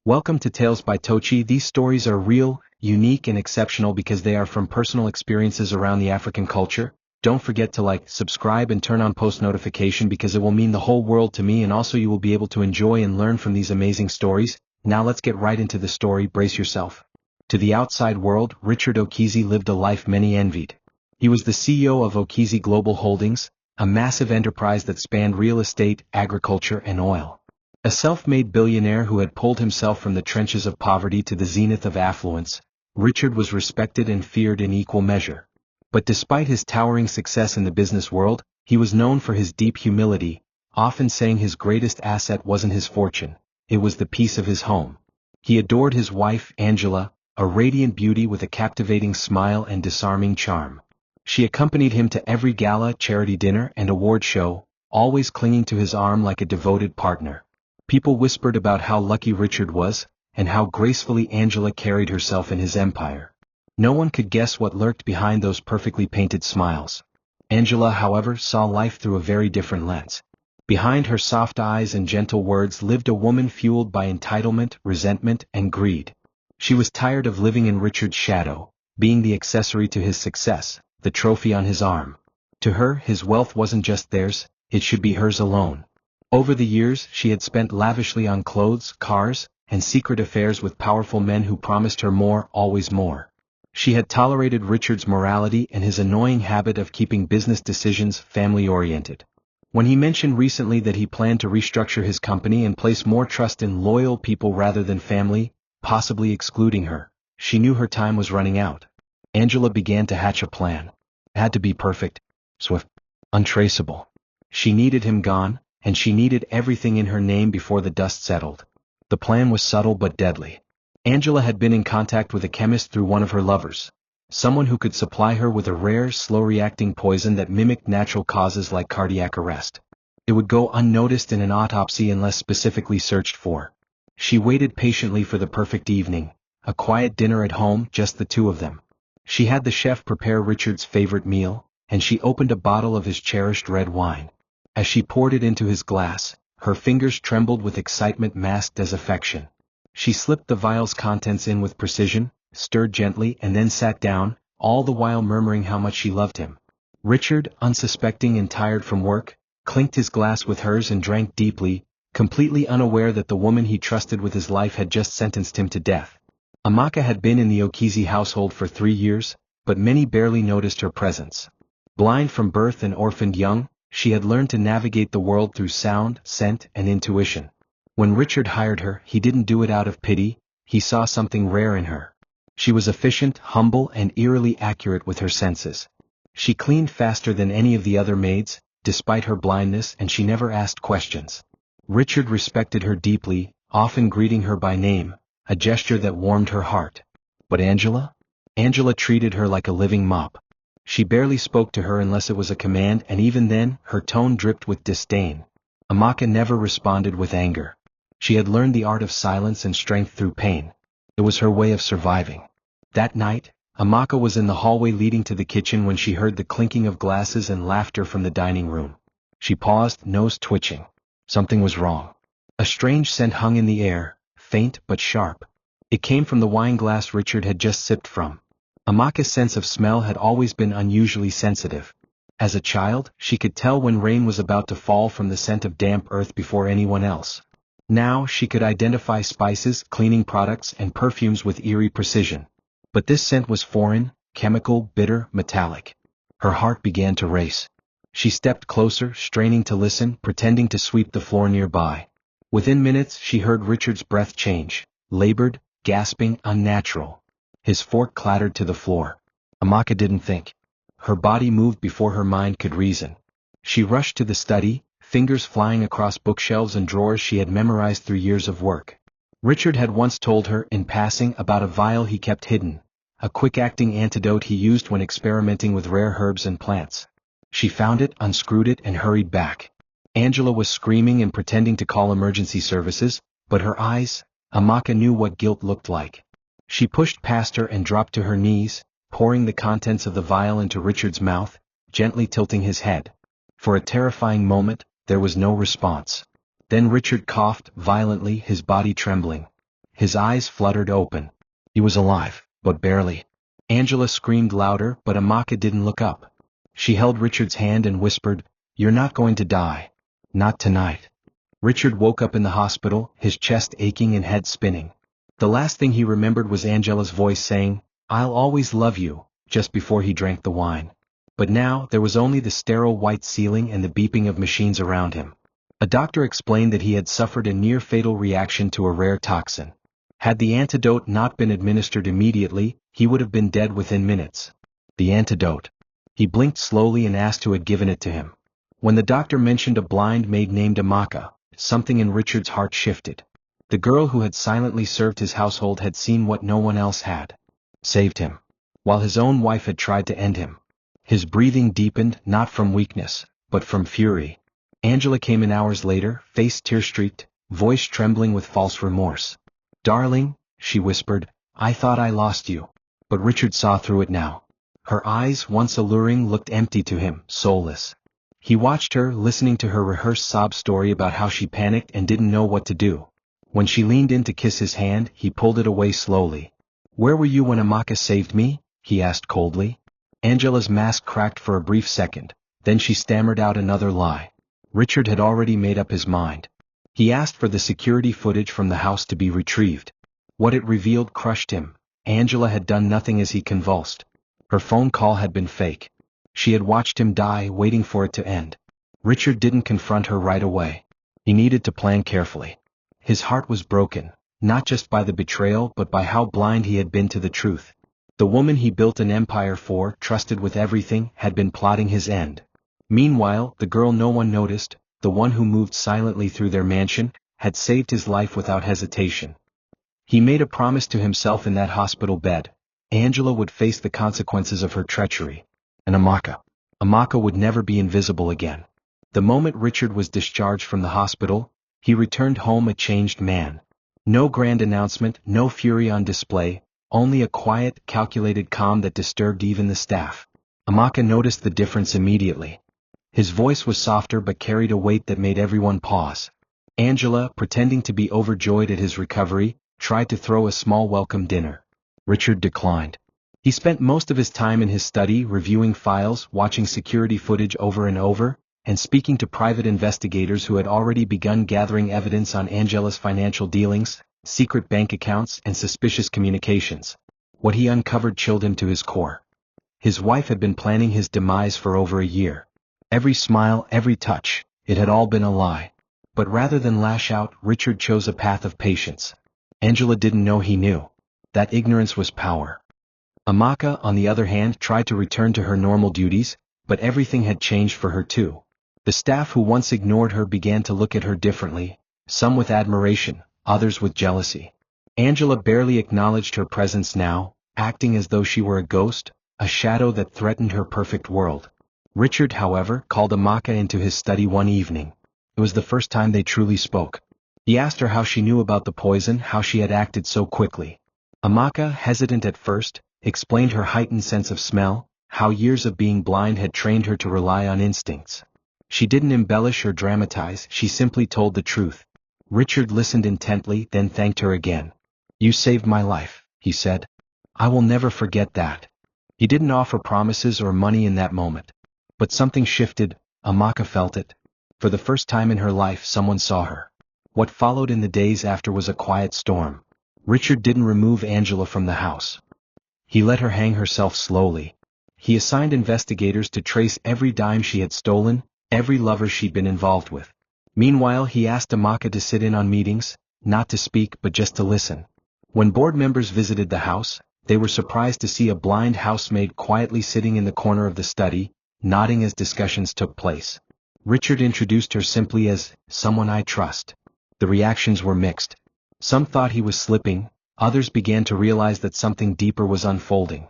Welcome to Tales by Tochi. These stories are real, unique and exceptional because they are from personal experiences around the African culture. Don't forget to like, subscribe and turn on post notification because it will mean the whole world to me, and also you will be able to enjoy and learn from these amazing stories. Now let's get right into the story. Brace yourself. To the outside world, Richard Okezie lived a life many envied. He was the CEO of Okezie Global Holdings, a massive enterprise that spanned real estate, agriculture and oil. A self-made billionaire who had pulled himself from the trenches of poverty to the zenith of affluence, Richard was respected and feared in equal measure. But despite his towering success in the business world, he was known for his deep humility, often saying his greatest asset wasn't his fortune, it was the peace of his home. He adored his wife, Angela, a radiant beauty with a captivating smile and disarming charm. She accompanied him to every gala, charity dinner and award show, always clinging to his arm like a devoted partner. People whispered about how lucky Richard was, and how gracefully Angela carried herself in his empire. No one could guess what lurked behind those perfectly painted smiles. Angela, however, saw life through a very different lens. Behind her soft eyes and gentle words lived a woman fueled by entitlement, resentment, and greed. She was tired of living in Richard's shadow, being the accessory to his success, the trophy on his arm. To her, his wealth wasn't just theirs, it should be hers alone. Over the years, she had spent lavishly on clothes, cars, and secret affairs with powerful men who promised her more, always more. She had tolerated Richard's morality and his annoying habit of keeping business decisions family-oriented. When he mentioned recently that he planned to restructure his company and place more trust in loyal people rather than family, possibly excluding her, she knew her time was running out. Angela began to hatch a plan. It had to be perfect, swift, untraceable. She needed him gone, and she needed everything in her name before the dust settled. The plan was subtle but deadly. Angela had been in contact with a chemist through one of her lovers, someone who could supply her with a rare, slow-reacting poison that mimicked natural causes like cardiac arrest. It would go unnoticed in an autopsy unless specifically searched for. She waited patiently for the perfect evening, a quiet dinner at home, just the two of them. She had the chef prepare Richard's favorite meal, and she opened a bottle of his cherished red wine. As she poured it into his glass, her fingers trembled with excitement masked as affection. She slipped the vial's contents in with precision, stirred gently and then sat down, all the while murmuring how much she loved him. Richard, unsuspecting and tired from work, clinked his glass with hers and drank deeply, completely unaware that the woman he trusted with his life had just sentenced him to death. Amaka had been in the Okezie household for 3 years, but many barely noticed her presence. Blind from birth and orphaned young, she had learned to navigate the world through sound, scent, and intuition. When Richard hired her, he didn't do it out of pity, he saw something rare in her. She was efficient, humble, and eerily accurate with her senses. She cleaned faster than any of the other maids, despite her blindness, and she never asked questions. Richard respected her deeply, often greeting her by name, a gesture that warmed her heart. But Angela? Angela treated her like a living mop. She barely spoke to her unless it was a command, and even then, her tone dripped with disdain. Amaka never responded with anger. She had learned the art of silence and strength through pain. It was her way of surviving. That night, Amaka was in the hallway leading to the kitchen when she heard the clinking of glasses and laughter from the dining room. She paused, nose twitching. Something was wrong. A strange scent hung in the air, faint but sharp. It came from the wine glass Richard had just sipped from. Amaka's sense of smell had always been unusually sensitive. As a child, she could tell when rain was about to fall from the scent of damp earth before anyone else. Now she could identify spices, cleaning products, and perfumes with eerie precision. But this scent was foreign, chemical, bitter, metallic. Her heart began to race. She stepped closer, straining to listen, pretending to sweep the floor nearby. Within minutes, she heard Richard's breath change, labored, gasping, unnatural. His fork clattered to the floor. Amaka didn't think. Her body moved before her mind could reason. She rushed to the study, fingers flying across bookshelves and drawers she had memorized through years of work. Richard had once told her, in passing, about a vial he kept hidden, a quick-acting antidote he used when experimenting with rare herbs and plants. She found it, unscrewed it, and hurried back. Angela was screaming and pretending to call emergency services, but her eyes, Amaka knew what guilt looked like. She pushed past her and dropped to her knees, pouring the contents of the vial into Richard's mouth, gently tilting his head. For a terrifying moment, there was no response. Then Richard coughed violently, his body trembling. His eyes fluttered open. He was alive, but barely. Angela screamed louder, but Amaka didn't look up. She held Richard's hand and whispered, "You're not going to die. Not tonight." Richard woke up in the hospital, his chest aching and head spinning. The last thing he remembered was Angela's voice saying, "I'll always love you," just before he drank the wine. But now there was only the sterile white ceiling and the beeping of machines around him. A doctor explained that he had suffered a near-fatal reaction to a rare toxin. Had the antidote not been administered immediately, he would have been dead within minutes. The antidote. He blinked slowly and asked who had given it to him. When the doctor mentioned a blind maid named Amaka, something in Richard's heart shifted. The girl who had silently served his household had seen what no one else had. Saved him. While his own wife had tried to end him. His breathing deepened, not from weakness, but from fury. Angela came in hours later, face tear-streaked, voice trembling with false remorse. "Darling," she whispered, "I thought I lost you." But Richard saw through it now. Her eyes, once alluring, looked empty to him, soulless. He watched her, listening to her rehearsed sob story about how she panicked and didn't know what to do. When she leaned in to kiss his hand, he pulled it away slowly. "Where were you when Amaka saved me?" he asked coldly. Angela's mask cracked for a brief second, then she stammered out another lie. Richard had already made up his mind. He asked for the security footage from the house to be retrieved. What it revealed crushed him. Angela had done nothing as he convulsed. Her phone call had been fake. She had watched him die, waiting for it to end. Richard didn't confront her right away. He needed to plan carefully. His heart was broken, not just by the betrayal but by how blind he had been to the truth. The woman he built an empire for, trusted with everything, had been plotting his end. Meanwhile, the girl no one noticed, the one who moved silently through their mansion, had saved his life without hesitation. He made a promise to himself in that hospital bed. Angela would face the consequences of her treachery. And Amaka would never be invisible again. The moment Richard was discharged from the hospital, he returned home a changed man. No grand announcement, no fury on display, only a quiet, calculated calm that disturbed even the staff. Amaka noticed the difference immediately. His voice was softer but carried a weight that made everyone pause. Angela, pretending to be overjoyed at his recovery, tried to throw a small welcome dinner. Richard declined. He spent most of his time in his study reviewing files, watching security footage over and over, and speaking to private investigators who had already begun gathering evidence on Angela's financial dealings, secret bank accounts, and suspicious communications. What he uncovered chilled him to his core. His wife had been planning his demise for over a year. Every smile, every touch, it had all been a lie. But rather than lash out, Richard chose a path of patience. Angela didn't know he knew. That ignorance was power. Amaka, on the other hand, tried to return to her normal duties, but everything had changed for her too. The staff who once ignored her began to look at her differently, some with admiration, others with jealousy. Angela barely acknowledged her presence now, acting as though she were a ghost, a shadow that threatened her perfect world. Richard, however, called Amaka into his study one evening. It was the first time they truly spoke. He asked her how she knew about the poison, how she had acted so quickly. Amaka, hesitant at first, explained her heightened sense of smell, how years of being blind had trained her to rely on instincts. She didn't embellish or dramatize, she simply told the truth. Richard listened intently, then thanked her again. "You saved my life," he said. "I will never forget that." He didn't offer promises or money in that moment. But something shifted. Amaka felt it. For the first time in her life, someone saw her. What followed in the days after was a quiet storm. Richard didn't remove Angela from the house. He let her hang herself slowly. He assigned investigators to trace every dime she had stolen, every lover she'd been involved with. Meanwhile, he asked Amaka to sit in on meetings, not to speak but just to listen. When board members visited the house, they were surprised to see a blind housemaid quietly sitting in the corner of the study, nodding as discussions took place. Richard introduced her simply as, "Someone I trust." The reactions were mixed. Some thought he was slipping, others began to realize that something deeper was unfolding.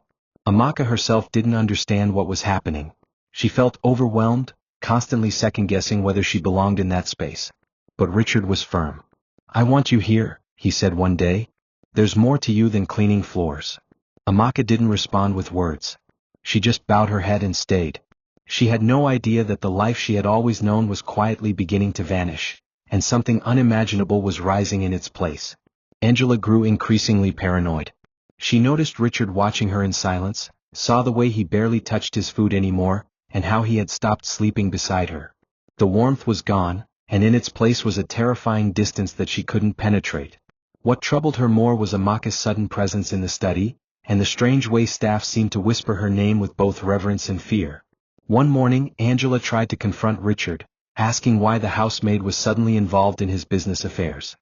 Amaka herself didn't understand what was happening. She felt overwhelmed, constantly second-guessing whether she belonged in that space. But Richard was firm. "I want you here," he said one day. "There's more to you than cleaning floors." Amaka didn't respond with words. She just bowed her head and stayed. She had no idea that the life she had always known was quietly beginning to vanish, and something unimaginable was rising in its place. Angela grew increasingly paranoid. She noticed Richard watching her in silence, saw the way he barely touched his food anymore, and how he had stopped sleeping beside her. The warmth was gone, and in its place was a terrifying distance that she couldn't penetrate. What troubled her more was Amaka's sudden presence in the study, and the strange way staff seemed to whisper her name with both reverence and fear. One morning, Angela tried to confront Richard, asking why the housemaid was suddenly involved in his business affairs.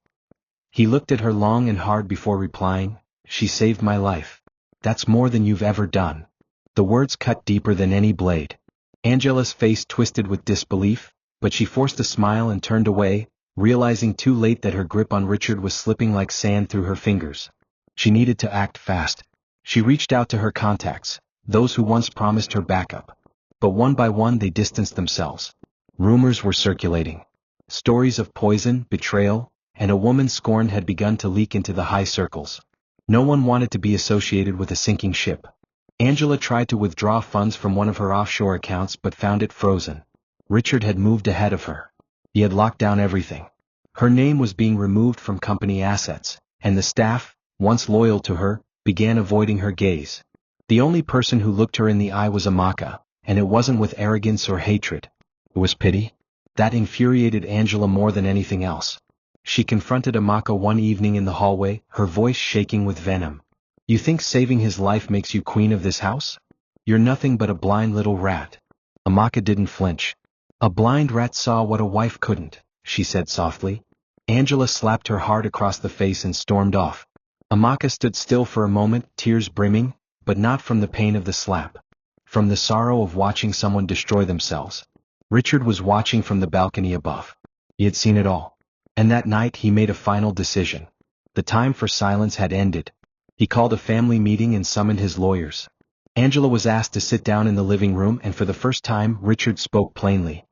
He looked at her long and hard before replying, "She saved my life. That's more than you've ever done." The words cut deeper than any blade. Angela's face twisted with disbelief, but she forced a smile and turned away, realizing too late that her grip on Richard was slipping like sand through her fingers. She needed to act fast. She reached out to her contacts, those who once promised her backup. But one by one they distanced themselves. Rumors were circulating. Stories of poison, betrayal, and a woman scorned had begun to leak into the high circles. No one wanted to be associated with a sinking ship. Angela tried to withdraw funds from one of her offshore accounts but found it frozen. Richard had moved ahead of her. He had locked down everything. Her name was being removed from company assets, and the staff, once loyal to her, began avoiding her gaze. The only person who looked her in the eye was Amaka, and it wasn't with arrogance or hatred. It was pity. That infuriated Angela more than anything else. She confronted Amaka one evening in the hallway, her voice shaking with venom. "You think saving his life makes you queen of this house? You're nothing but a blind little rat." Amaka didn't flinch. "A blind rat saw what a wife couldn't," she said softly. Angela slapped her hard across the face and stormed off. Amaka stood still for a moment, tears brimming, but not from the pain of the slap. From the sorrow of watching someone destroy themselves. Richard was watching from the balcony above. He had seen it all. And that night he made a final decision. The time for silence had ended. He called a family meeting and summoned his lawyers. Angela was asked to sit down in the living room, and for the first time Richard spoke plainly.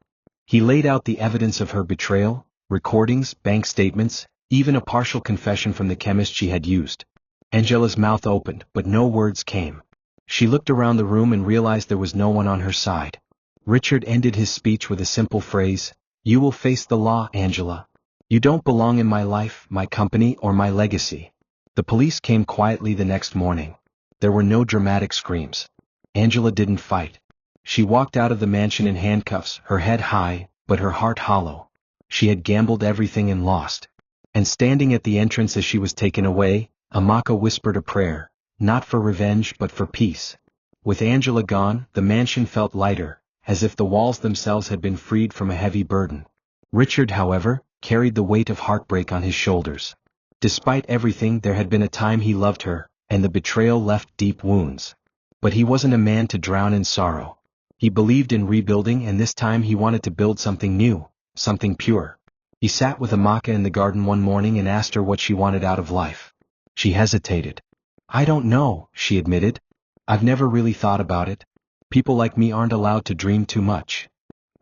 He laid out the evidence of her betrayal, recordings, bank statements, even a partial confession from the chemist she had used. Angela's mouth opened, but no words came. She looked around the room and realized there was no one on her side. Richard ended his speech with a simple phrase, "You will face the law, Angela. You don't belong in my life, my company, or my legacy." The police came quietly the next morning. There were no dramatic screams. Angela didn't fight. She walked out of the mansion in handcuffs, her head high, but her heart hollow. She had gambled everything and lost. And standing at the entrance as she was taken away, Amaka whispered a prayer, not for revenge but for peace. With Angela gone, the mansion felt lighter, as if the walls themselves had been freed from a heavy burden. Richard, however, carried the weight of heartbreak on his shoulders. Despite everything, there had been a time he loved her, and the betrayal left deep wounds. But he wasn't a man to drown in sorrow. He believed in rebuilding, and this time he wanted to build something new, something pure. He sat with Amaka in the garden one morning and asked her what she wanted out of life. She hesitated. "I don't know," she admitted. "I've never really thought about it. People like me aren't allowed to dream too much."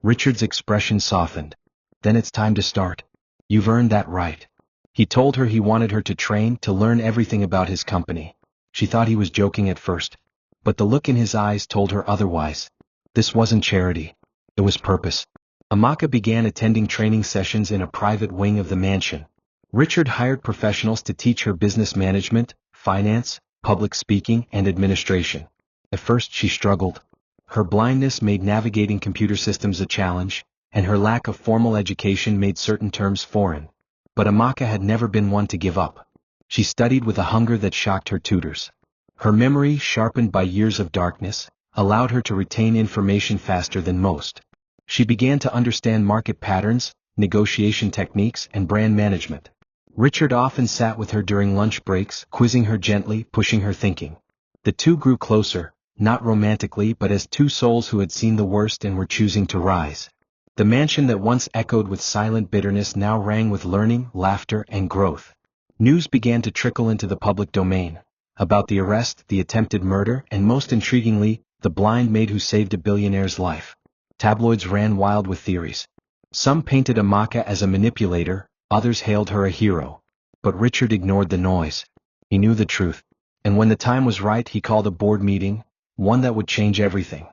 Richard's expression softened. "Then it's time to start. You've earned that right." He told her he wanted her to train, to learn everything about his company. She thought he was joking at first, but the look in his eyes told her otherwise. This wasn't charity. It was purpose. Amaka began attending training sessions in a private wing of the mansion. Richard hired professionals to teach her business management, finance, public speaking, and administration. At first she struggled. Her blindness made navigating computer systems a challenge, and her lack of formal education made certain terms foreign. But Amaka had never been one to give up. She studied with a hunger that shocked her tutors. Her memory, sharpened by years of darkness, allowed her to retain information faster than most. She began to understand market patterns, negotiation techniques, and brand management. Richard often sat with her during lunch breaks, quizzing her gently, pushing her thinking. The two grew closer, not romantically but as two souls who had seen the worst and were choosing to rise. The mansion that once echoed with silent bitterness now rang with learning, laughter, and growth. News began to trickle into the public domain. About the arrest, the attempted murder, and most intriguingly, the blind maid who saved a billionaire's life. Tabloids ran wild with theories. Some painted Amaka as a manipulator, others hailed her a hero. But Richard ignored the noise. He knew the truth. And when the time was right, he called a board meeting, one that would change everything.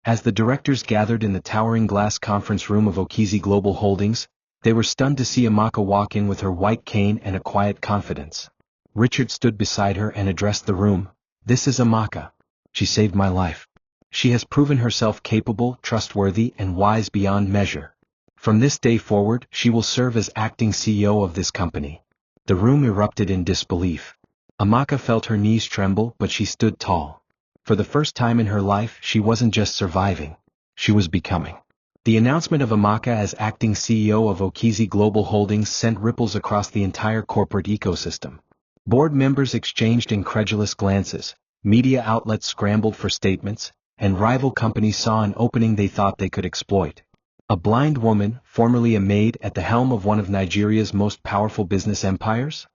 As the directors gathered in the towering glass conference room of Okizi Global Holdings, they were stunned to see Amaka walk in with her white cane and a quiet confidence. Richard stood beside her and addressed the room. "This is Amaka. She saved my life. She has proven herself capable, trustworthy, and wise beyond measure. From this day forward, she will serve as acting CEO of this company." The room erupted in disbelief. Amaka felt her knees tremble, but she stood tall. For the first time in her life, she wasn't just surviving. She was becoming. The announcement of Amaka as acting CEO of Okizi Global Holdings sent ripples across the entire corporate ecosystem. Board members exchanged incredulous glances, media outlets scrambled for statements, and rival companies saw an opening they thought they could exploit. A blind woman, formerly a maid, at the helm of one of Nigeria's most powerful business empires?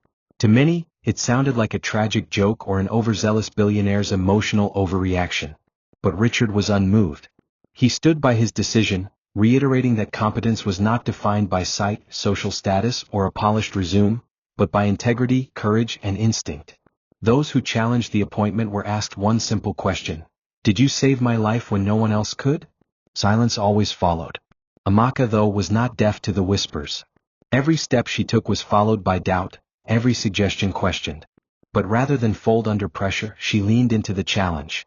To many, it sounded like a tragic joke or an overzealous billionaire's emotional overreaction. But Richard was unmoved. He stood by his decision, reiterating that competence was not defined by sight, social status, or a polished resume, but by integrity, courage, and instinct. Those who challenged the appointment were asked one simple question: "Did you save my life when no one else could?" Silence always followed. Amaka, though, was not deaf to the whispers. Every step she took was followed by doubt, every suggestion questioned. But rather than fold under pressure, she leaned into the challenge.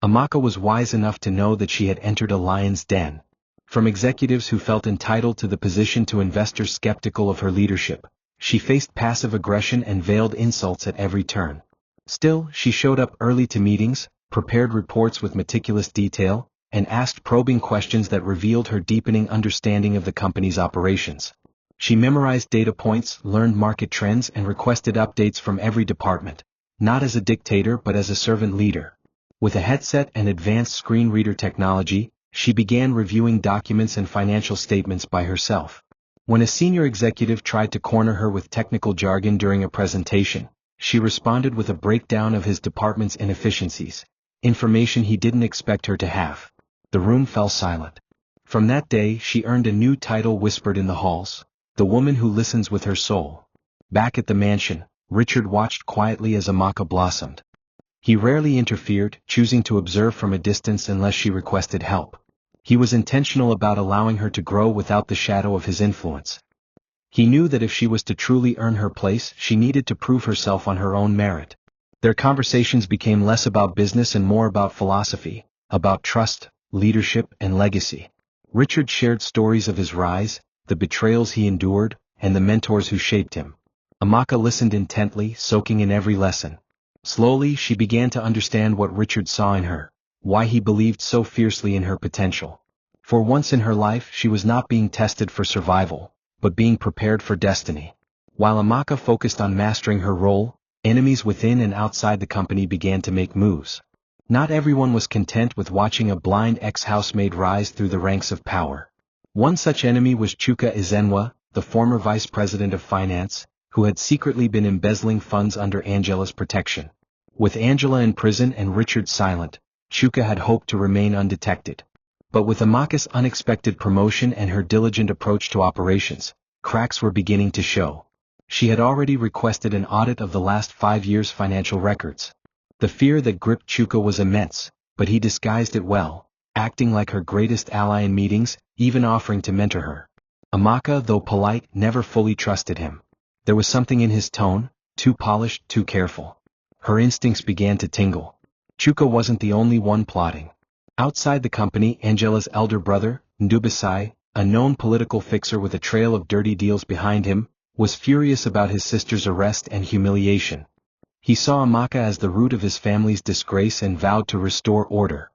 Amaka was wise enough to know that she had entered a lion's den. From executives who felt entitled to the position to investors skeptical of her leadership, she faced passive aggression and veiled insults at every turn. Still, she showed up early to meetings, prepared reports with meticulous detail, and asked probing questions that revealed her deepening understanding of the company's operations. She memorized data points, learned market trends, and requested updates from every department, not as a dictator but as a servant leader. With a headset and advanced screen reader technology, she began reviewing documents and financial statements by herself. When a senior executive tried to corner her with technical jargon during a presentation, she responded with a breakdown of his department's inefficiencies, information he didn't expect her to have. The room fell silent. From that day, she earned a new title whispered in the halls: the woman who listens with her soul. Back at the mansion, Richard watched quietly as Amaka blossomed. He rarely interfered, choosing to observe from a distance unless she requested help. He was intentional about allowing her to grow without the shadow of his influence. He knew that if she was to truly earn her place, she needed to prove herself on her own merit. Their conversations became less about business and more about philosophy, about trust, leadership, and legacy. Richard shared stories of his rise, the betrayals he endured, and the mentors who shaped him. Amaka listened intently, soaking in every lesson. Slowly, she began to understand what Richard saw in her, why he believed so fiercely in her potential. For once in her life, she was not being tested for survival, but being prepared for destiny. While Amaka focused on mastering her role, enemies within and outside the company began to make moves. Not everyone was content with watching a blind ex-housemaid rise through the ranks of power. One such enemy was Chuka Izenwa, the former vice president of finance, who had secretly been embezzling funds under Angela's protection. With Angela in prison and Richard silent, Chuka had hoped to remain undetected. But with Amaka's unexpected promotion and her diligent approach to operations, cracks were beginning to show. She had already requested an audit of the last 5 years' financial records. The fear that gripped Chuka was immense, but he disguised it well, acting like her greatest ally in meetings, even offering to mentor her. Amaka, though polite, never fully trusted him. There was something in his tone, too polished, too careful. Her instincts began to tingle. Chuka wasn't the only one plotting. Outside the company, Angela's elder brother, Ndubisai, a known political fixer with a trail of dirty deals behind him, was furious about his sister's arrest and humiliation. He saw Amaka as the root of his family's disgrace and vowed to restore order.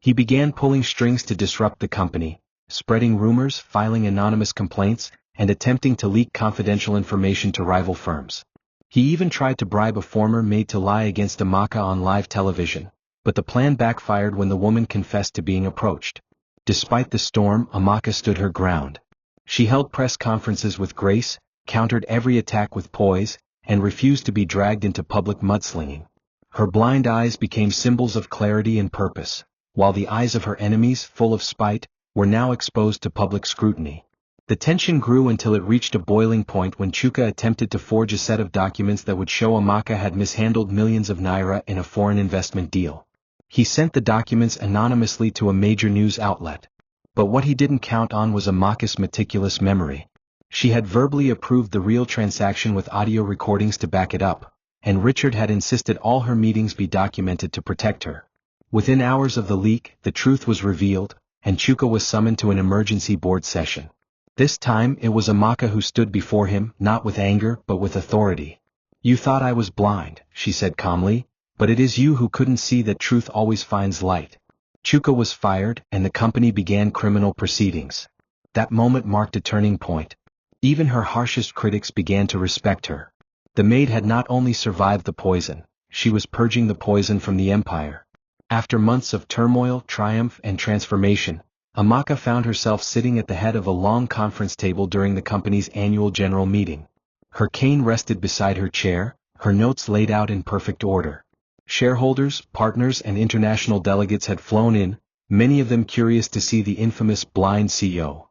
He began pulling strings to disrupt the company, spreading rumors, filing anonymous complaints, and attempting to leak confidential information to rival firms. He even tried to bribe a former maid to lie against Amaka on live television, but the plan backfired when the woman confessed to being approached. Despite the storm, Amaka stood her ground. She held press conferences with grace, countered every attack with poise, and refused to be dragged into public mudslinging. Her blind eyes became symbols of clarity and purpose, while the eyes of her enemies, full of spite, were now exposed to public scrutiny. The tension grew until it reached a boiling point when Chuka attempted to forge a set of documents that would show Amaka had mishandled millions of naira in a foreign investment deal. He sent the documents anonymously to a major news outlet. But what he didn't count on was Amaka's meticulous memory. She had verbally approved the real transaction with audio recordings to back it up, and Richard had insisted all her meetings be documented to protect her. Within hours of the leak, the truth was revealed, and Chuka was summoned to an emergency board session. This time it was Amaka who stood before him, not with anger but with authority. "You thought I was blind," she said calmly, "but it is you who couldn't see that truth always finds light." Chuka was fired, and the company began criminal proceedings. That moment marked a turning point. Even her harshest critics began to respect her. The maid had not only survived the poison, she was purging the poison from the empire. After months of turmoil, triumph, and transformation, Amaka found herself sitting at the head of a long conference table during the company's annual general meeting. Her cane rested beside her chair, her notes laid out in perfect order. Shareholders, partners, and international delegates had flown in, many of them curious to see the infamous blind CEO.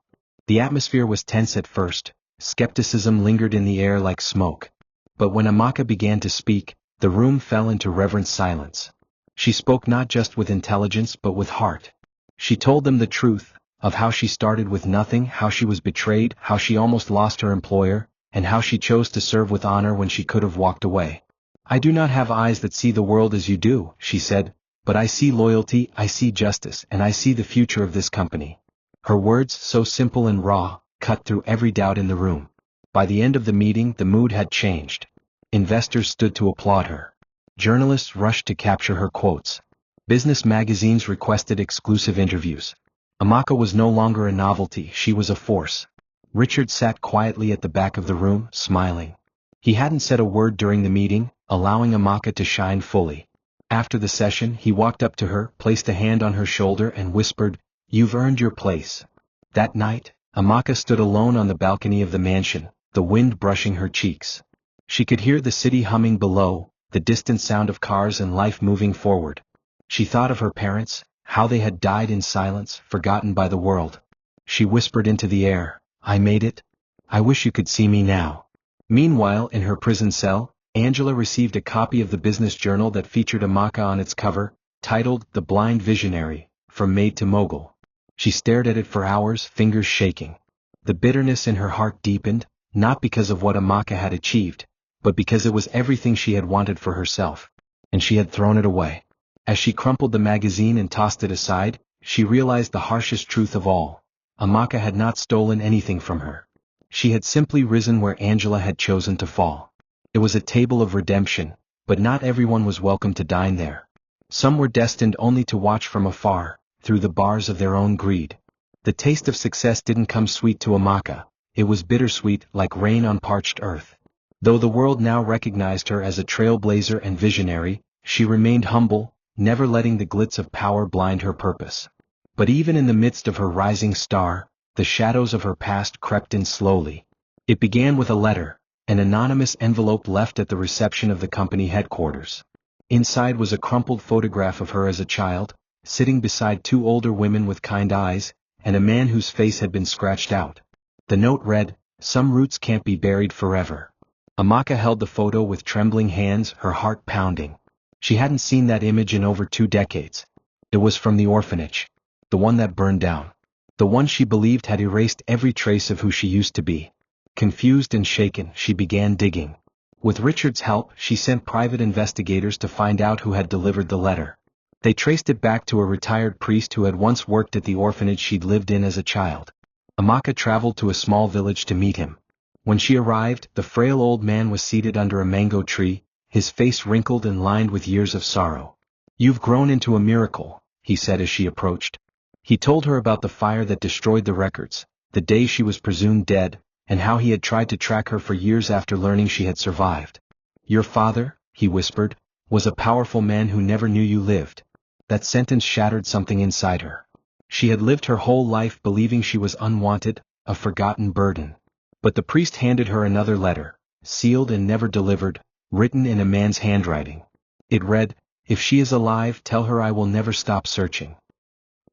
The atmosphere was tense at first, skepticism lingered in the air like smoke. But when Amaka began to speak, the room fell into reverent silence. She spoke not just with intelligence but with heart. She told them the truth, of how she started with nothing, how she was betrayed, how she almost lost her employer, and how she chose to serve with honor when she could have walked away. "I do not have eyes that see the world as you do," she said, "but I see loyalty, I see justice, and I see the future of this company." Her words, so simple and raw, cut through every doubt in the room. By the end of the meeting, the mood had changed. Investors stood to applaud her. Journalists rushed to capture her quotes. Business magazines requested exclusive interviews. Amaka was no longer a novelty, she was a force. Richard sat quietly at the back of the room, smiling. He hadn't said a word during the meeting, allowing Amaka to shine fully. After the session, he walked up to her, placed a hand on her shoulder and whispered, "You've earned your place." That night, Amaka stood alone on the balcony of the mansion, the wind brushing her cheeks. She could hear the city humming below, the distant sound of cars and life moving forward. She thought of her parents, how they had died in silence, forgotten by the world. She whispered into the air, "I made it. I wish you could see me now." Meanwhile, in her prison cell, Angela received a copy of the business journal that featured Amaka on its cover, titled "The Blind Visionary, From Maid to Mogul." She stared at it for hours, fingers shaking. The bitterness in her heart deepened, not because of what Amaka had achieved, but because it was everything she had wanted for herself. And she had thrown it away. As she crumpled the magazine and tossed it aside, she realized the harshest truth of all. Amaka had not stolen anything from her. She had simply risen where Angela had chosen to fall. It was a table of redemption, but not everyone was welcome to dine there. Some were destined only to watch from afar, through the bars of their own greed. The taste of success didn't come sweet to Amaka, it was bittersweet, like rain on parched earth. Though the world now recognized her as a trailblazer and visionary, she remained humble, never letting the glitz of power blind her purpose. But even in the midst of her rising star, the shadows of her past crept in slowly. It began with a letter, an anonymous envelope left at the reception of the company headquarters. Inside was a crumpled photograph of her as a child, sitting beside two older women with kind eyes, and a man whose face had been scratched out. The note read, "Some roots can't be buried forever." Amaka held the photo with trembling hands, her heart pounding. She hadn't seen that image in over 2 decades. It was from the orphanage. The one that burned down. The one she believed had erased every trace of who she used to be. Confused and shaken, she began digging. With Richard's help, she sent private investigators to find out who had delivered the letter. They traced it back to a retired priest who had once worked at the orphanage she'd lived in as a child. Amaka traveled to a small village to meet him. When she arrived, the frail old man was seated under a mango tree, his face wrinkled and lined with years of sorrow. "You've grown into a miracle," he said as she approached. He told her about the fire that destroyed the records, the day she was presumed dead, and how he had tried to track her for years after learning she had survived. "Your father," he whispered, "was a powerful man who never knew you lived." That sentence shattered something inside her. She had lived her whole life believing she was unwanted, a forgotten burden. But the priest handed her another letter, sealed and never delivered, written in a man's handwriting. It read, "If she is alive, tell her I will never stop searching."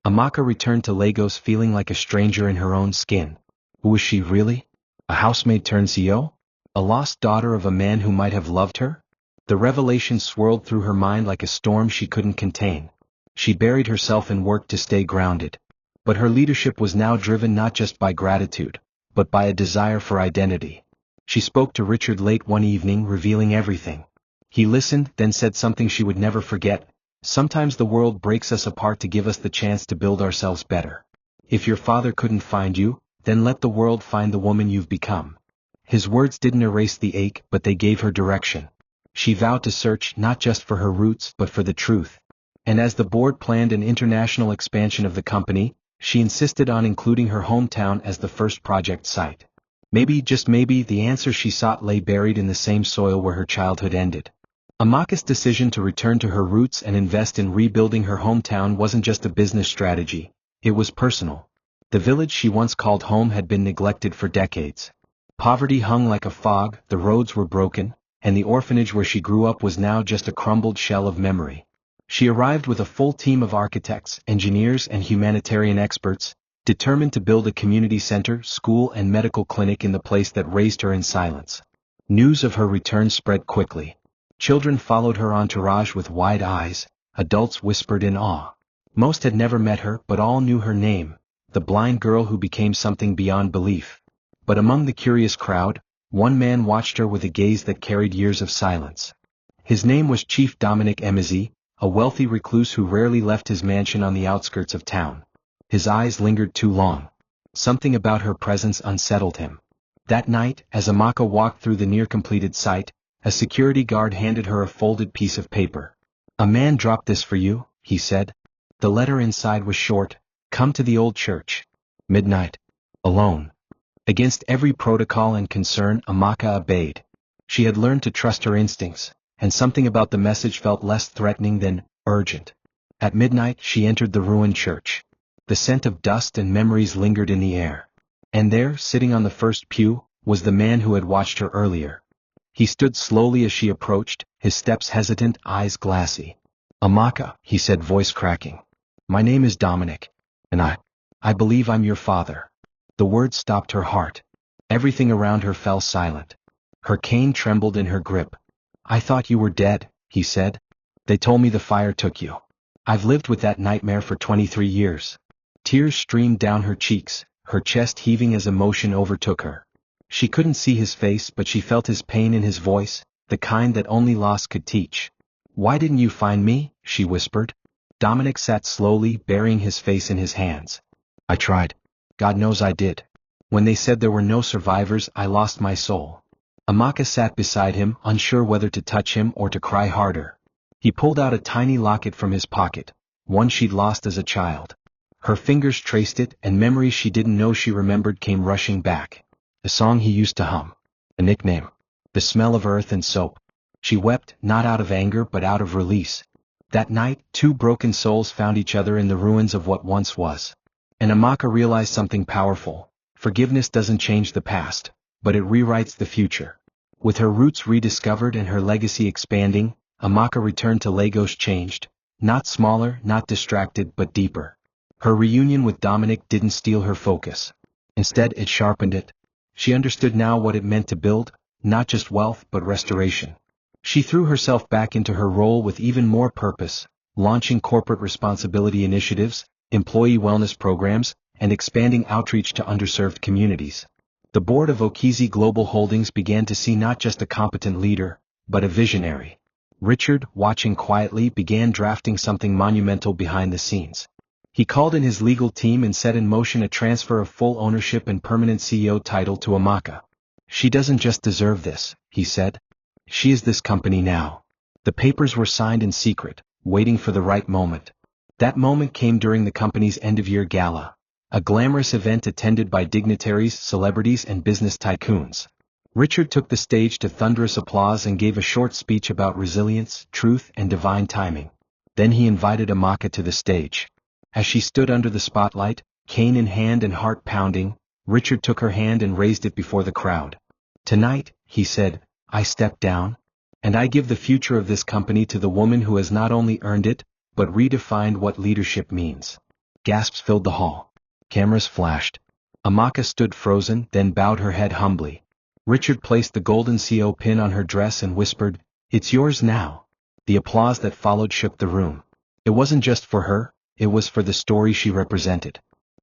Amaka returned to Lagos feeling like a stranger in her own skin. Who was she really? A housemaid turned CEO? A lost daughter of a man who might have loved her? The revelation swirled through her mind like a storm she couldn't contain. She buried herself in work to stay grounded. But her leadership was now driven not just by gratitude, but by a desire for identity. She spoke to Richard late one evening, revealing everything. He listened, then said something she would never forget. Sometimes the world breaks us apart to give us the chance to build ourselves better. If your father couldn't find you, then let the world find the woman you've become. His words didn't erase the ache, but they gave her direction. She vowed to search not just for her roots but for the truth. And as the board planned an international expansion of the company, she insisted on including her hometown as the first project site. Maybe, just maybe, the answer she sought lay buried in the same soil where her childhood ended. Amaka's decision to return to her roots and invest in rebuilding her hometown wasn't just a business strategy, it was personal. The village she once called home had been neglected for decades. Poverty hung like a fog, the roads were broken, and the orphanage where she grew up was now just a crumbled shell of memory. She arrived with a full team of architects, engineers, and humanitarian experts, determined to build a community center, school, and medical clinic in the place that raised her in silence. News of her return spread quickly. Children followed her entourage with wide eyes, adults whispered in awe. Most had never met her, but all knew her name, the blind girl who became something beyond belief. But among the curious crowd, one man watched her with a gaze that carried years of silence. His name was Chief Dominic Emizy, a wealthy recluse who rarely left his mansion on the outskirts of town. His eyes lingered too long. Something about her presence unsettled him. That night, as Amaka walked through the near-completed site, a security guard handed her a folded piece of paper. "A man dropped this for you," he said. The letter inside was short: "Come to the old church. Midnight. Alone." Against every protocol and concern, Amaka obeyed. She had learned to trust her instincts, and something about the message felt less threatening than urgent. At midnight, she entered the ruined church. The scent of dust and memories lingered in the air. And there, sitting on the first pew, was the man who had watched her earlier. He stood slowly as she approached, his steps hesitant, eyes glassy. "Amaka," he said, voice cracking. "My name is Dominic, and I believe I'm your father." The words stopped her heart. Everything around her fell silent. Her cane trembled in her grip. "I thought you were dead," he said. "They told me the fire took you. I've lived with that nightmare for 23 years. Tears streamed down her cheeks, her chest heaving as emotion overtook her. She couldn't see his face, but she felt his pain in his voice, the kind that only loss could teach. "Why didn't you find me?" she whispered. Dominic sat slowly, burying his face in his hands. "I tried. God knows I did. When they said there were no survivors, I lost my soul." Amaka sat beside him, unsure whether to touch him or to cry harder. He pulled out a tiny locket from his pocket, one she'd lost as a child. Her fingers traced it, and memories she didn't know she remembered came rushing back. A song he used to hum. A nickname. The smell of earth and soap. She wept, not out of anger but out of release. That night, two broken souls found each other in the ruins of what once was. And Amaka realized something powerful. Forgiveness doesn't change the past, but it rewrites the future. With her roots rediscovered and her legacy expanding, Amaka returned to Lagos changed. Not smaller, not distracted, but deeper. Her reunion with Dominic didn't steal her focus. Instead, it sharpened it. She understood now what it meant to build, not just wealth but restoration. She threw herself back into her role with even more purpose, launching corporate responsibility initiatives, employee wellness programs, and expanding outreach to underserved communities. The board of Okizi Global Holdings began to see not just a competent leader, but a visionary. Richard, watching quietly, began drafting something monumental behind the scenes. He called in his legal team and set in motion a transfer of full ownership and permanent CEO title to Amaka. "She doesn't just deserve this," he said. "She is this company now." The papers were signed in secret, waiting for the right moment. That moment came during the company's end-of-year gala, a glamorous event attended by dignitaries, celebrities, and business tycoons. Richard took the stage to thunderous applause and gave a short speech about resilience, truth, and divine timing. Then he invited Amaka to the stage. As she stood under the spotlight, cane in hand and heart pounding, Richard took her hand and raised it before the crowd. "Tonight," he said, "I step down, and I give the future of this company to the woman who has not only earned it, but redefined what leadership means." Gasps filled the hall. Cameras flashed. Amaka stood frozen, then bowed her head humbly. Richard placed the golden CO pin on her dress and whispered, "It's yours now." The applause that followed shook the room. It wasn't just for her, it was for the story she represented.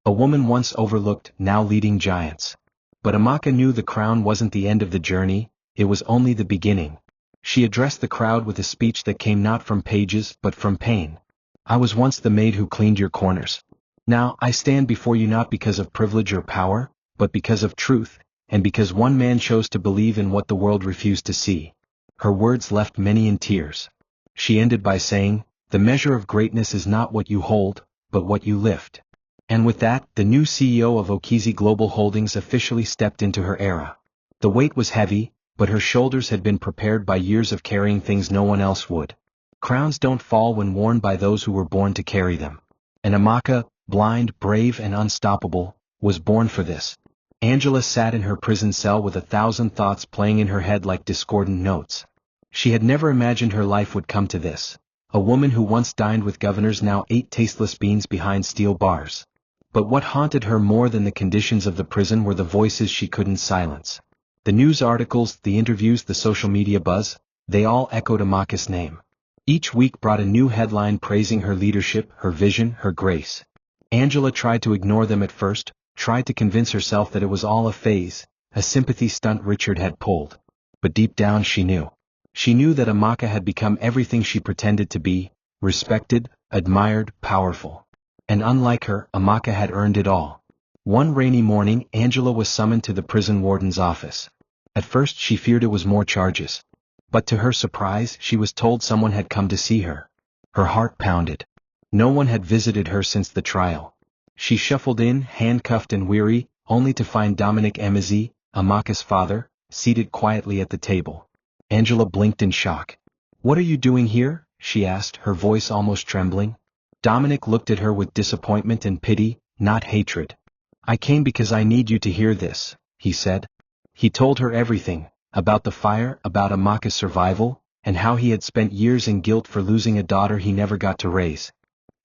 A woman once overlooked, now leading giants. But Amaka knew the crown wasn't the end of the journey, it was only the beginning. She addressed the crowd with a speech that came not from pages but from pain. I was once the maid who cleaned your corners. Now I stand before you not because of privilege or power, but because of truth, and because one man chose to believe in what the world refused to see. Her words left many in tears. She ended by saying, "The measure of greatness is not what you hold, but what you lift." And with that, the new CEO of Okizi Global Holdings officially stepped into her era. The weight was heavy, but her shoulders had been prepared by years of carrying things no one else would. Crowns don't fall when worn by those who were born to carry them. And Amaka, blind, brave and unstoppable, was born for this. Angela sat in her prison cell with 1,000 thoughts playing in her head like discordant notes. She had never imagined her life would come to this. A woman who once dined with governors now ate tasteless beans behind steel bars. But what haunted her more than the conditions of the prison were the voices she couldn't silence. The news articles, the interviews, the social media buzz, they all echoed Amaka's name. Each week brought a new headline praising her leadership, her vision, her grace. Angela tried to ignore them at first, tried to convince herself that it was all a phase, a sympathy stunt Richard had pulled. But deep down she knew. She knew that Amaka had become everything she pretended to be, respected, admired, powerful. And unlike her, Amaka had earned it all. One rainy morning, Angela was summoned to the prison warden's office. At first she feared it was more charges. But to her surprise, she was told someone had come to see her. Her heart pounded. No one had visited her since the trial. She shuffled in, handcuffed and weary, only to find Dominic Emizi, Amaka's father, seated quietly at the table. Angela blinked in shock. "What are you doing here?" she asked, her voice almost trembling. Dominic looked at her with disappointment and pity, not hatred. "I came because I need you to hear this," he said. He told her everything, about the fire, about Amaka's survival, and how he had spent years in guilt for losing a daughter he never got to raise.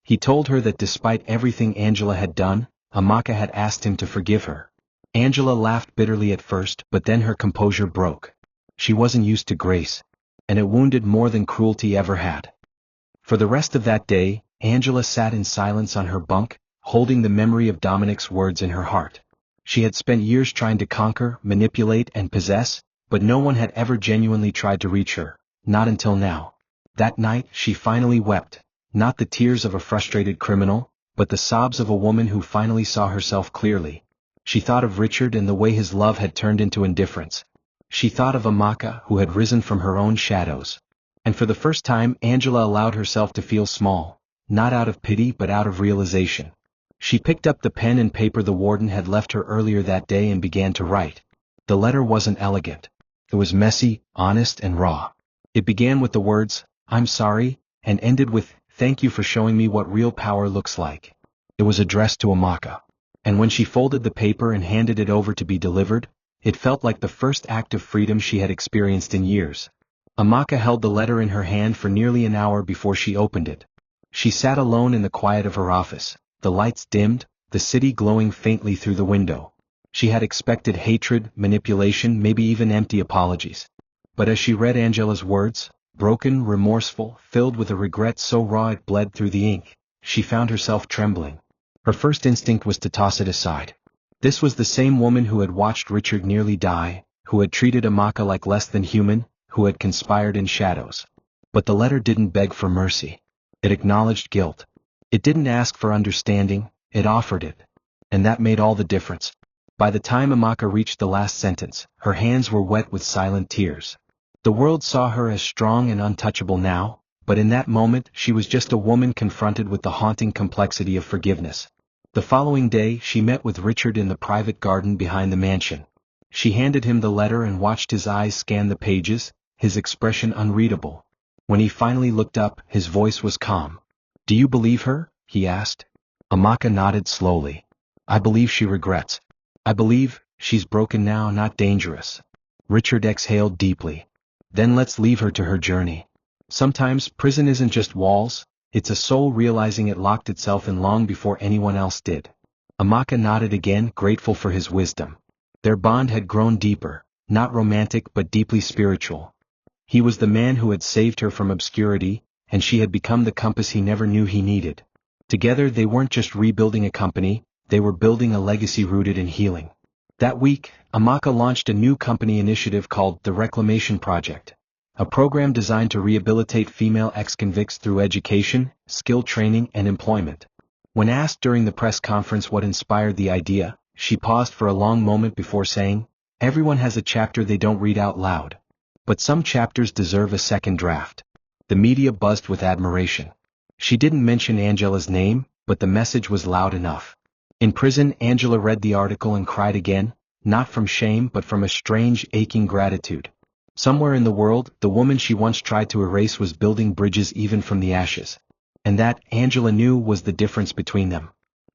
He told her that despite everything Angela had done, Amaka had asked him to forgive her. Angela laughed bitterly at first, but then her composure broke. She wasn't used to grace, and it wounded more than cruelty ever had. For the rest of that day, Angela sat in silence on her bunk, holding the memory of Dominic's words in her heart. She had spent years trying to conquer, manipulate, and possess, but no one had ever genuinely tried to reach her, not until now. That night, she finally wept, not the tears of a frustrated criminal, but the sobs of a woman who finally saw herself clearly. She thought of Richard and the way his love had turned into indifference. She thought of Amaka, who had risen from her own shadows. And for the first time, Angela allowed herself to feel small, not out of pity but out of realization. She picked up the pen and paper the warden had left her earlier that day and began to write. The letter wasn't elegant. It was messy, honest, and raw. It began with the words, "I'm sorry," and ended with, "Thank you for showing me what real power looks like." It was addressed to Amaka. And when she folded the paper and handed it over to be delivered, it felt like the first act of freedom she had experienced in years. Amaka held the letter in her hand for nearly an hour before she opened it. She sat alone in the quiet of her office, the lights dimmed, the city glowing faintly through the window. She had expected hatred, manipulation, maybe even empty apologies. But as she read Angela's words, broken, remorseful, filled with a regret so raw it bled through the ink, she found herself trembling. Her first instinct was to toss it aside. This was the same woman who had watched Richard nearly die, who had treated Amaka like less than human, who had conspired in shadows. But the letter didn't beg for mercy. It acknowledged guilt. It didn't ask for understanding, it offered it. And that made all the difference. By the time Amaka reached the last sentence, her hands were wet with silent tears. The world saw her as strong and untouchable now, but in that moment she was just a woman confronted with the haunting complexity of forgiveness. The following day she met with Richard in the private garden behind the mansion. She handed him the letter and watched his eyes scan the pages, his expression unreadable. When he finally looked up, his voice was calm. "Do you believe her?" he asked. Amaka nodded slowly. "I believe she regrets. I believe she's broken now, not dangerous." Richard exhaled deeply. "Then let's leave her to her journey. Sometimes prison isn't just walls, it's a soul realizing it locked itself in long before anyone else did." Amaka nodded again, grateful for his wisdom. Their bond had grown deeper, not romantic but deeply spiritual. He was the man who had saved her from obscurity, and she had become the compass he never knew he needed. Together they weren't just rebuilding a company, they were building a legacy rooted in healing. That week, Amaka launched a new company initiative called the Reclamation Project. a program designed to rehabilitate female ex-convicts through education, skill training, and employment. When asked during the press conference what inspired the idea, she paused for a long moment before saying, "Everyone has a chapter they don't read out loud. But some chapters deserve a second draft." The media buzzed with admiration. She didn't mention Angela's name, but the message was loud enough. In prison, Angela read the article and cried again, not from shame but from a strange, aching gratitude. Somewhere in the world, the woman she once tried to erase was building bridges even from the ashes. And that, Angela knew, was the difference between them.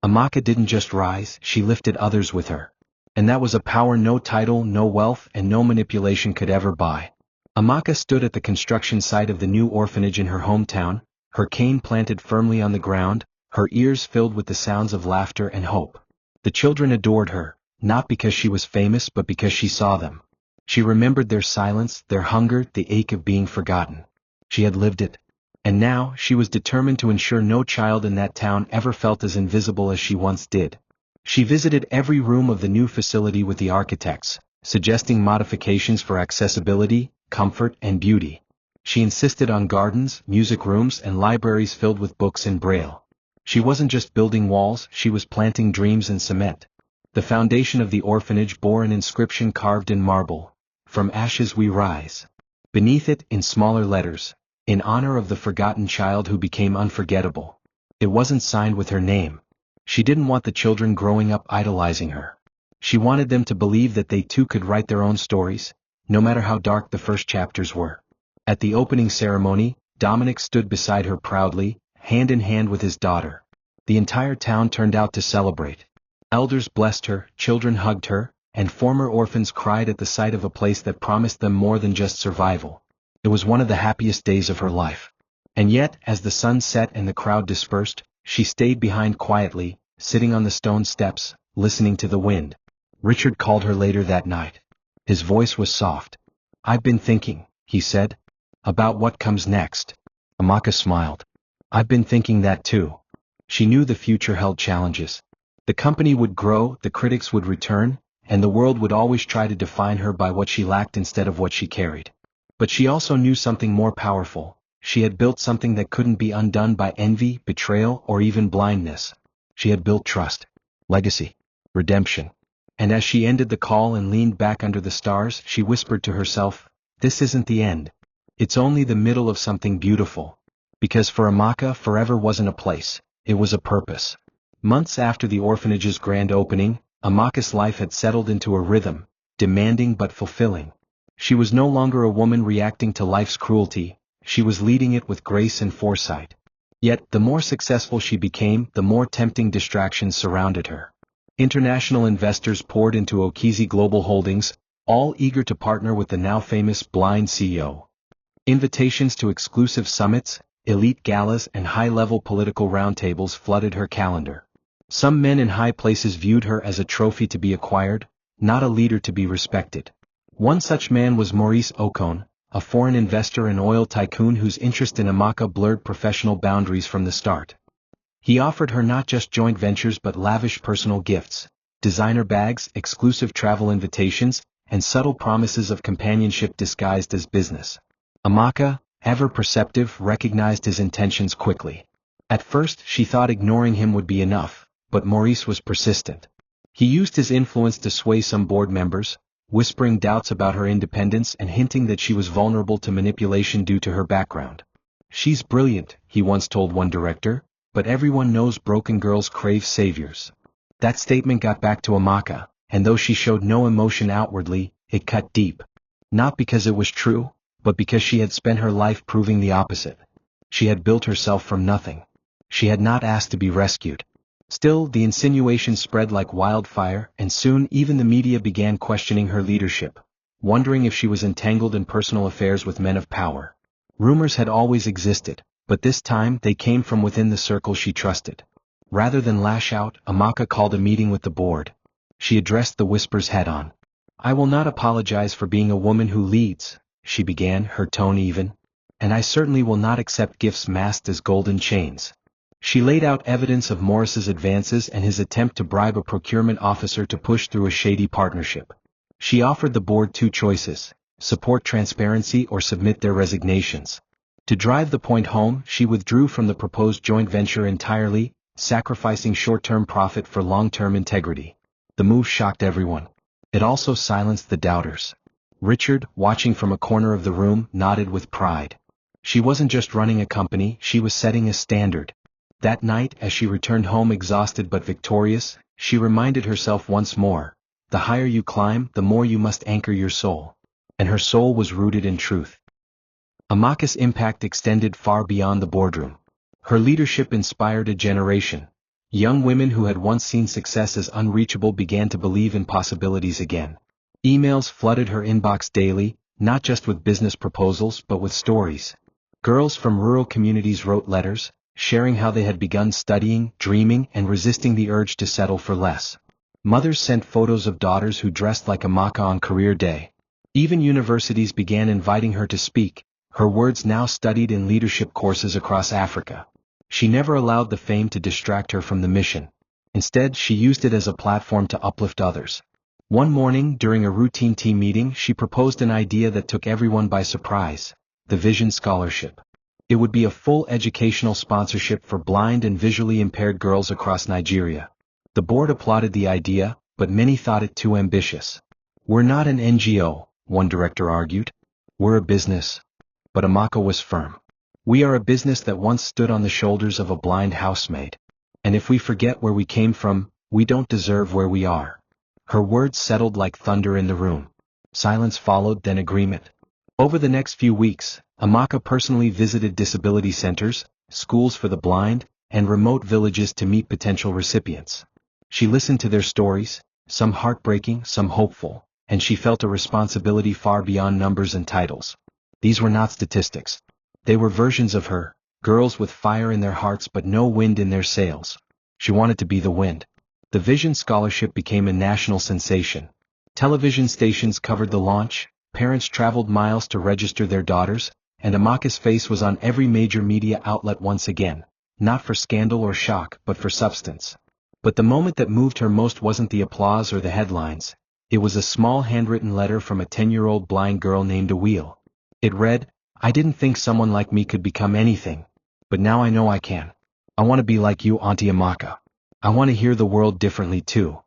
Amaka didn't just rise, she lifted others with her. And that was a power no title, no wealth, and no manipulation could ever buy. Amaka stood at the construction site of the new orphanage in her hometown, her cane planted firmly on the ground, her ears filled with the sounds of laughter and hope. The children adored her, not because she was famous but because she saw them. She remembered their silence, their hunger, the ache of being forgotten. She had lived it. And now, she was determined to ensure no child in that town ever felt as invisible as she once did. She visited every room of the new facility with the architects, suggesting modifications for accessibility, comfort, and beauty. She insisted on gardens, music rooms, and libraries filled with books in Braille. She wasn't just building walls, she was planting dreams in cement. The foundation of the orphanage bore an inscription carved in marble, "From ashes we rise." Beneath it, in smaller letters, "In honor of the forgotten child who became unforgettable." It wasn't signed with her name. She didn't want the children growing up idolizing her. She wanted them to believe that they too could write their own stories, no matter how dark the first chapters were. At the opening ceremony, Dominic stood beside her proudly, hand in hand with his daughter. The entire town turned out to celebrate. Elders blessed her, children hugged her, and former orphans cried at the sight of a place that promised them more than just survival. It was one of the happiest days of her life. And yet, as the sun set and the crowd dispersed, she stayed behind quietly, sitting on the stone steps, listening to the wind. Richard called her later that night. His voice was soft. "I've been thinking," he said, "about what comes next." Amaka smiled. "I've been thinking that too." She knew the future held challenges. The company would grow, the critics would return, and the world would always try to define her by what she lacked instead of what she carried. But she also knew something more powerful. She had built something that couldn't be undone by envy, betrayal, or even blindness. She had built trust, legacy, redemption. And as she ended the call and leaned back under the stars, she whispered to herself, "This isn't the end. It's only the middle of something beautiful." Because for Amaka, forever wasn't a place, it was a purpose. Months after the orphanage's grand opening, Amaka's life had settled into a rhythm, demanding but fulfilling. She was no longer a woman reacting to life's cruelty, she was leading it with grace and foresight. Yet, the more successful she became, the more tempting distractions surrounded her. International investors poured into Okizi Global Holdings, all eager to partner with the now famous blind CEO. Invitations to exclusive summits, elite galas, and high-level political roundtables flooded her calendar. Some men in high places viewed her as a trophy to be acquired, not a leader to be respected. One such man was Maurice Okon, a foreign investor and oil tycoon whose interest in Amaka blurred professional boundaries from the start. He offered her not just joint ventures but lavish personal gifts, designer bags, exclusive travel invitations, and subtle promises of companionship disguised as business. Amaka, ever perceptive, recognized his intentions quickly. At first, she thought ignoring him would be enough, but Maurice was persistent. He used his influence to sway some board members, whispering doubts about her independence and hinting that she was vulnerable to manipulation due to her background. "She's brilliant," he once told one director, "but everyone knows broken girls crave saviors." That statement got back to Amaka, and though she showed no emotion outwardly, it cut deep. Not because it was true, but because she had spent her life proving the opposite. She had built herself from nothing. She had not asked to be rescued. Still, the insinuation spread like wildfire, and soon even the media began questioning her leadership, wondering if she was entangled in personal affairs with men of power. Rumors had always existed, but this time they came from within the circle she trusted. Rather than lash out, Amaka called a meeting with the board. She addressed the whispers head-on. "I will not apologize for being a woman who leads," she began, her tone even. "And I certainly will not accept gifts masked as golden chains." She laid out evidence of Morris's advances and his attempt to bribe a procurement officer to push through a shady partnership. She offered the board two choices: support transparency or submit their resignations. To drive the point home, she withdrew from the proposed joint venture entirely, sacrificing short-term profit for long-term integrity. The move shocked everyone. It also silenced the doubters. Richard, watching from a corner of the room, nodded with pride. She wasn't just running a company, she was setting a standard. That night, as she returned home exhausted but victorious, she reminded herself once more, the higher you climb, the more you must anchor your soul. And her soul was rooted in truth. Amaka's impact extended far beyond the boardroom. Her leadership inspired a generation. Young women who had once seen success as unreachable began to believe in possibilities again. Emails flooded her inbox daily, not just with business proposals but with stories. Girls from rural communities wrote letters, sharing how they had begun studying, dreaming, and resisting the urge to settle for less. Mothers sent photos of daughters who dressed like Amaka on career day. Even universities began inviting her to speak, her words now studied in leadership courses across Africa. She never allowed the fame to distract her from the mission. Instead, she used it as a platform to uplift others. One morning, during a routine team meeting, she proposed an idea that took everyone by surprise: the Vision Scholarship. It would be a full educational sponsorship for blind and visually impaired girls across Nigeria. The board applauded the idea, but many thought it too ambitious. "We're not an NGO," one director argued. "We're a business." But Amaka was firm. "We are a business that once stood on the shoulders of a blind housemaid. And if we forget where we came from, we don't deserve where we are." Her words settled like thunder in the room. Silence followed, then agreement. Over the next few weeks, Amaka personally visited disability centers, schools for the blind, and remote villages to meet potential recipients. She listened to their stories, some heartbreaking, some hopeful, and she felt a responsibility far beyond numbers and titles. These were not statistics. They were versions of her, girls with fire in their hearts but no wind in their sails. She wanted to be the wind. The Vision Scholarship became a national sensation. Television stations covered the launch, parents traveled miles to register their daughters, and Amaka's face was on every major media outlet once again, not for scandal or shock but for substance. But the moment that moved her most wasn't the applause or the headlines. It was a small handwritten letter from a 10-year-old blind girl named Aweel. It read, "I didn't think someone like me could become anything. But now I know I can. I want to be like you, Auntie Amaka. I want to hear the world differently too."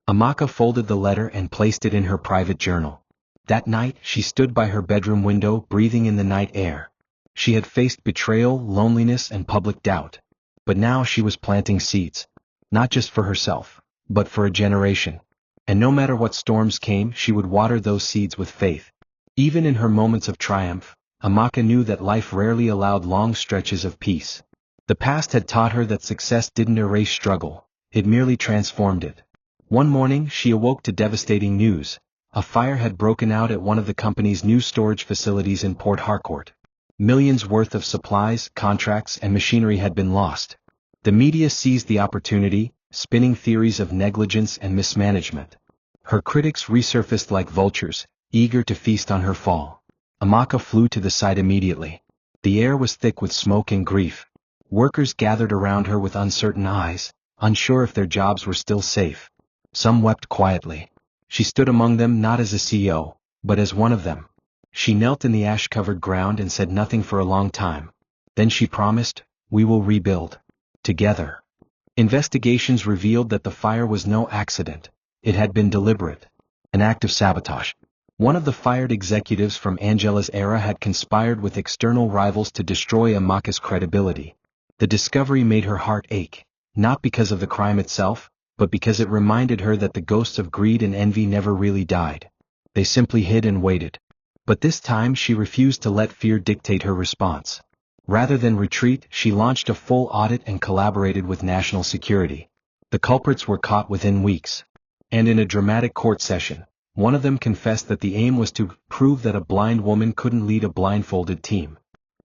Amaka folded the letter and placed it in her private journal. That night, she stood by her bedroom window, breathing in the night air. She had faced betrayal, loneliness, and public doubt. But now she was planting seeds. Not just for herself, but for a generation. And no matter what storms came, she would water those seeds with faith. Even in her moments of triumph, Amaka knew that life rarely allowed long stretches of peace. The past had taught her that success didn't erase struggle, it merely transformed it. One morning, she awoke to devastating news. A fire had broken out at one of the company's new storage facilities in Port Harcourt. Millions worth of supplies, contracts, and machinery had been lost. The media seized the opportunity, spinning theories of negligence and mismanagement. Her critics resurfaced like vultures, eager to feast on her fall. Amaka flew to the site immediately. The air was thick with smoke and grief. Workers gathered around her with uncertain eyes, unsure if their jobs were still safe. Some wept quietly. She stood among them not as a CEO, but as one of them. She knelt in the ash-covered ground and said nothing for a long time. Then she promised, "We will rebuild. Together." Investigations revealed that the fire was no accident. It had been deliberate. An act of sabotage. One of the fired executives from Angela's era had conspired with external rivals to destroy Amaka's credibility. The discovery made her heart ache, not because of the crime itself, but because it reminded her that the ghosts of greed and envy never really died. They simply hid and waited. But this time she refused to let fear dictate her response. Rather than retreat, she launched a full audit and collaborated with national security. The culprits were caught within weeks. And in a dramatic court session, one of them confessed that the aim was to prove that a blind woman couldn't lead a blindfolded team.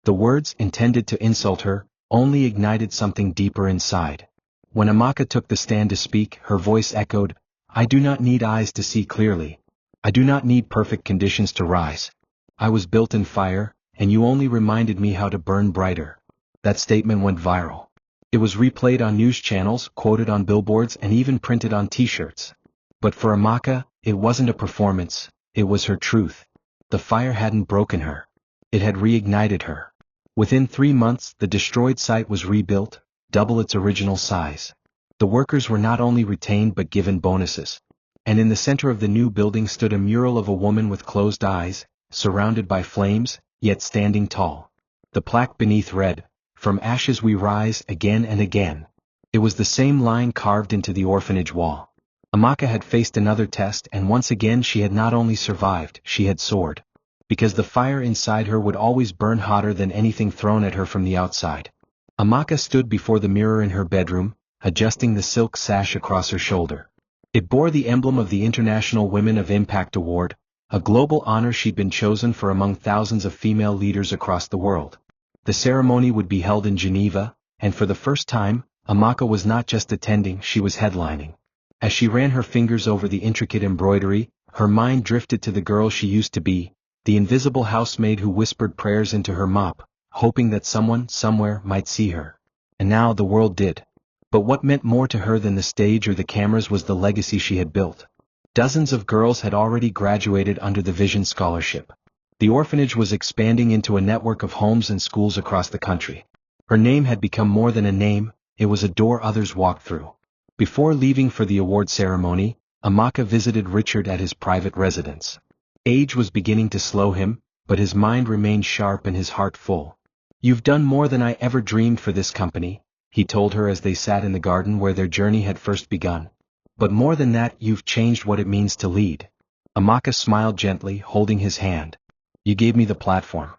The words, intended to insult her, only ignited something deeper inside. When Amaka took the stand to speak, her voice echoed, "I do not need eyes to see clearly. I do not need perfect conditions to rise. I was built in fire, and you only reminded me how to burn brighter." That statement went viral. It was replayed on news channels, quoted on billboards, and even printed on t-shirts. But for Amaka, it wasn't a performance, it was her truth. The fire hadn't broken her. It had reignited her. Within 3 months, the destroyed site was rebuilt, double its original size. The workers were not only retained but given bonuses. And in the center of the new building stood a mural of a woman with closed eyes, surrounded by flames, yet standing tall. The plaque beneath read, "From ashes we rise again and again." It was the same line carved into the orphanage wall. Amaka had faced another test, and once again she had not only survived, she had soared. Because the fire inside her would always burn hotter than anything thrown at her from the outside. Amaka stood before the mirror in her bedroom, adjusting the silk sash across her shoulder. It bore the emblem of the International Women of Impact Award, a global honor she'd been chosen for among thousands of female leaders across the world. The ceremony would be held in Geneva, and for the first time, Amaka was not just attending, she was headlining. As she ran her fingers over the intricate embroidery, her mind drifted to the girl she used to be, the invisible housemaid who whispered prayers into her mop, hoping that someone, somewhere, might see her. And now the world did. But what meant more to her than the stage or the cameras was the legacy she had built. Dozens of girls had already graduated under the Vision Scholarship. The orphanage was expanding into a network of homes and schools across the country. Her name had become more than a name, it was a door others walked through. Before leaving for the award ceremony, Amaka visited Richard at his private residence. Age was beginning to slow him, but his mind remained sharp and his heart full. "You've done more than I ever dreamed for this company," he told her as they sat in the garden where their journey had first begun. "But more than that, you've changed what it means to lead." Amaka smiled gently, holding his hand. "You gave me the platform.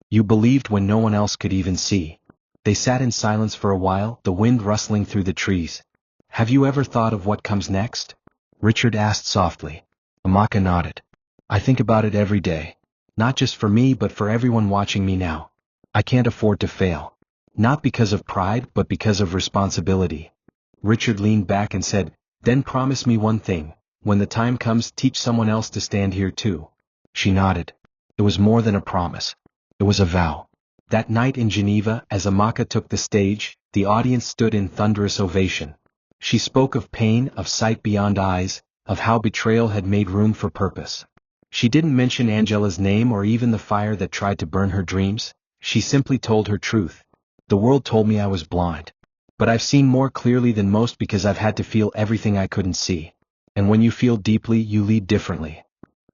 You believed when no one else could even see." They sat in silence for a while, the wind rustling through the trees. "Have you ever thought of what comes next?" Richard asked softly. Amaka nodded. "I think about it every day. Not just for me but for everyone watching me now. I can't afford to fail. Not because of pride but because of responsibility." Richard leaned back and said, "Then promise me one thing, when the time comes teach someone else to stand here too." She nodded. It was more than a promise. It was a vow. That night in Geneva, as Amaka took the stage, the audience stood in thunderous ovation. She spoke of pain, of sight beyond eyes, of how betrayal had made room for purpose. She didn't mention Angela's name or even the fire that tried to burn her dreams. She simply told her truth. "The world told me I was blind. But I've seen more clearly than most because I've had to feel everything I couldn't see. And when you feel deeply, you lead differently."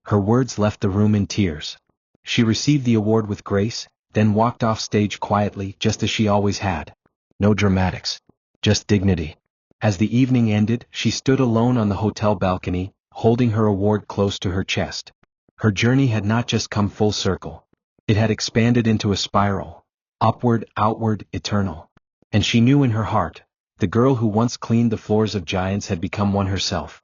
Her words left the room in tears. She received the award with grace, then walked off stage quietly, just as she always had. No dramatics. Just dignity. As the evening ended, she stood alone on the hotel balcony, holding her award close to her chest. Her journey had not just come full circle. It had expanded into a spiral. Upward, outward, eternal. And she knew in her heart, the girl who once cleaned the floors of giants had become one herself.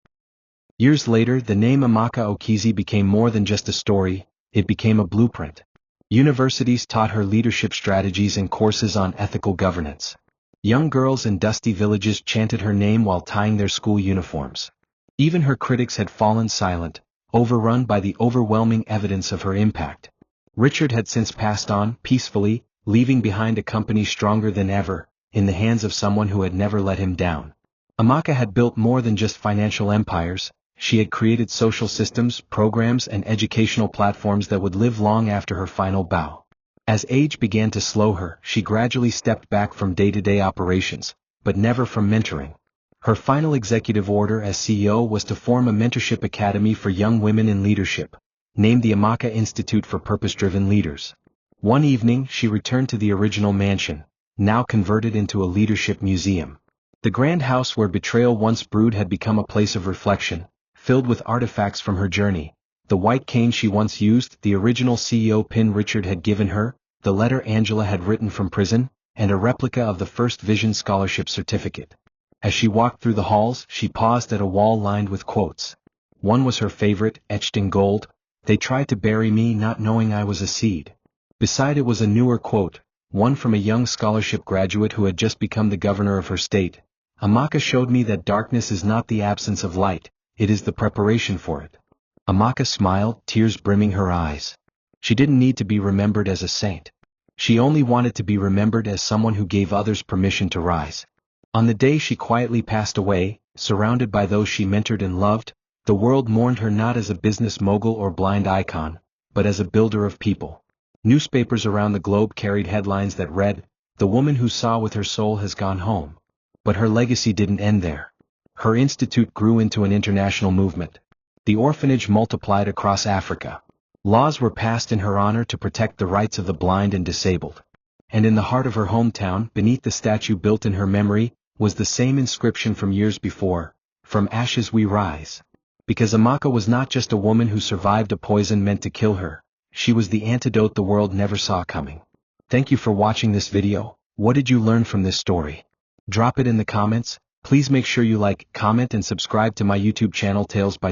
Years later, the name Amaka Okizi became more than just a story, it became a blueprint. Universities taught her leadership strategies and courses on ethical governance. Young girls in dusty villages chanted her name while tying their school uniforms. Even her critics had fallen silent, overrun by the overwhelming evidence of her impact. Richard had since passed on, peacefully, leaving behind a company stronger than ever, in the hands of someone who had never let him down. Amaka had built more than just financial empires. She had created social systems, programs, and educational platforms that would live long after her final bow. As age began to slow her, she gradually stepped back from day-to-day operations, but never from mentoring. Her final executive order as CEO was to form a mentorship academy for young women in leadership, named the Amaka Institute for Purpose-Driven Leaders. One evening, she returned to the original mansion, now converted into a leadership museum. The grand house where betrayal once brewed had become a place of reflection, filled with artifacts from her journey. The white cane she once used, the original CEO pin Richard had given her, the letter Angela had written from prison, and a replica of the first Vision Scholarship certificate. As she walked through the halls, she paused at a wall lined with quotes. One was her favorite, etched in gold, "They tried to bury me not knowing I was a seed." Beside it was a newer quote, one from a young scholarship graduate who had just become the governor of her state. "Amaka showed me that darkness is not the absence of light, it is the preparation for it." Amaka smiled, tears brimming her eyes. She didn't need to be remembered as a saint. She only wanted to be remembered as someone who gave others permission to rise. On the day she quietly passed away, surrounded by those she mentored and loved, the world mourned her not as a business mogul or blind icon, but as a builder of people. Newspapers around the globe carried headlines that read, "The woman who saw with her soul has gone home." But her legacy didn't end there. Her institute grew into an international movement. The orphanage multiplied across Africa. Laws were passed in her honor to protect the rights of the blind and disabled. And in the heart of her hometown, beneath the statue built in her memory, was the same inscription from years before, "From ashes we rise." Because Amaka was not just a woman who survived a poison meant to kill her, she was the antidote the world never saw coming. Thank you for watching this video. What did you learn from this story? Drop it in the comments. Please make sure you like, comment and subscribe to my YouTube channel Tales by